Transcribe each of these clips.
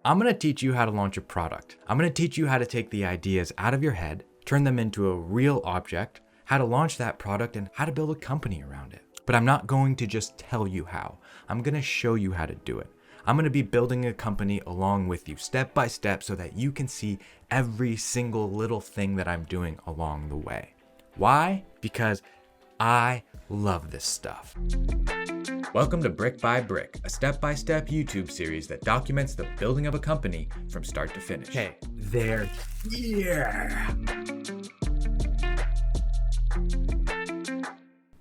I'm gonna teach you how to launch a product. I'm gonna teach you how to take the ideas out of your head, turn them into a real object, how to launch that product, and how to build a company around it. But I'm not going to just tell you how. I'm gonna show you how to do it. I'm gonna be building a company along with you, step by step, so that you can see every single little thing that I'm doing along the way. Why? Because I love this stuff. Welcome to Brick by Brick, a step-by-step YouTube series that documents the building of a company from start to finish. Hey, they're here!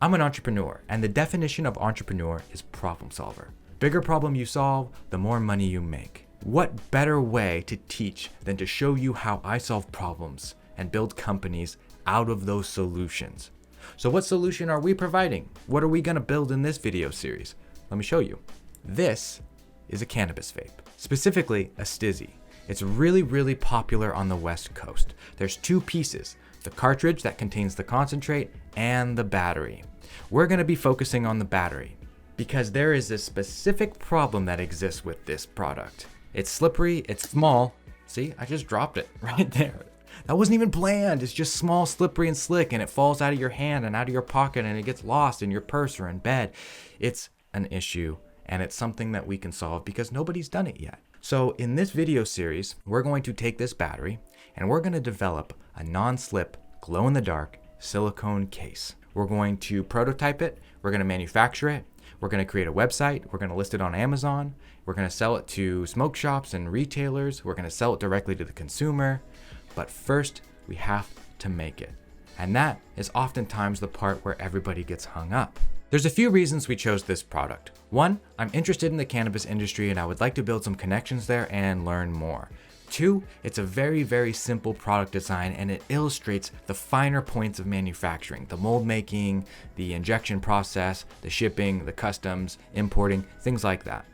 I'm an entrepreneur, and the definition of entrepreneur is problem solver. Bigger problem you solve, the more money you make. What better way to teach than to show you how I solve problems and build companies out of those solutions? So what solution are we providing? What are we gonna build in this video series? Let me show you. This is a cannabis vape, specifically a stizzy. It's really popular on the West Coast. There's two pieces, the cartridge that contains the concentrate and the battery. We're gonna be focusing on the battery because there is a specific problem that exists with this product. It's slippery, it's small. See, I just dropped it right there. That wasn't even planned. It's just small, slippery, and slick, and it falls out of your hand and out of your pocket, and it gets lost in your purse or in bed. It's an issue, and it's something that we can solve because nobody's done it yet. So in this video series, we're going to take this battery, and we're going to develop a non-slip, glow-in-the-dark silicone case. We're going to prototype it, we're going to manufacture it, we're going to create a website, we're going to list it on Amazon, we're going to sell it to smoke shops and retailers, we're going to sell it directly to the consumer. But first, we have to make it. And that is oftentimes the part where everybody gets hung up. There's a few reasons we chose this product. One, I'm interested in the cannabis industry and I would like to build some connections there and learn more. Two, it's a very simple product design and it illustrates the finer points of manufacturing, the mold making, the injection process, the shipping, the customs, importing, things like that.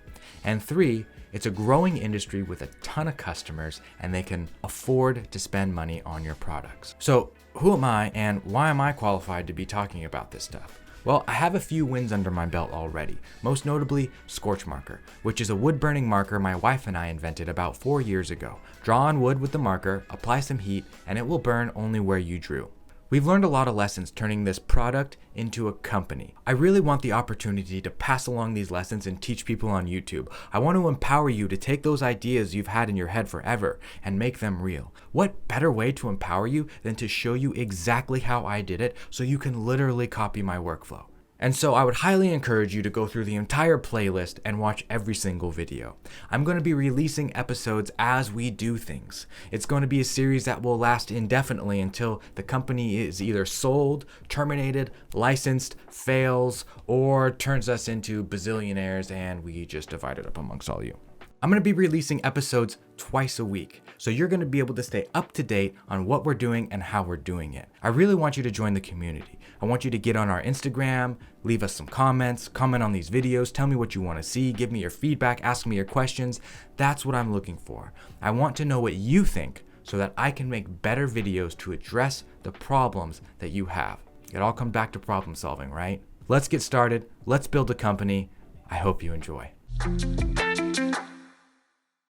And three, it's a growing industry with a ton of customers and they can afford to spend money on your products. So who am I and why am I qualified to be talking about this stuff? Well, I have a few wins under my belt already, most notably Scorch Marker, which is a wood burning marker my wife and I invented about 4 years ago. Draw on wood with the marker, apply some heat, and it will burn only where you drew. We've learned a lot of lessons turning this product into a company. I really want the opportunity to pass along these lessons and teach people on YouTube. I want to empower you to take those ideas you've had in your head forever and make them real. What better way to empower you than to show you exactly how I did it so you can literally copy my workflow? And so I would highly encourage you to go through the entire playlist and watch every single video. I'm going to be releasing episodes as we do things. It's going to be a series that will last indefinitely until the company is either sold, terminated, licensed, fails, or turns us into bazillionaires and we just divide it up amongst all you. I'm going to be releasing episodes twice a week, so you're going to be able to stay up to date on what we're doing and how we're doing it. I really want you to join the community. I want you to get on our Instagram, leave us some comments, comment on these videos, tell me what you want to see, give me your feedback, ask me your questions. That's what I'm looking for. I want to know what you think so that I can make better videos to address the problems that you have. It all comes back to problem solving, right? Let's get started. Let's build a company. I hope you enjoy.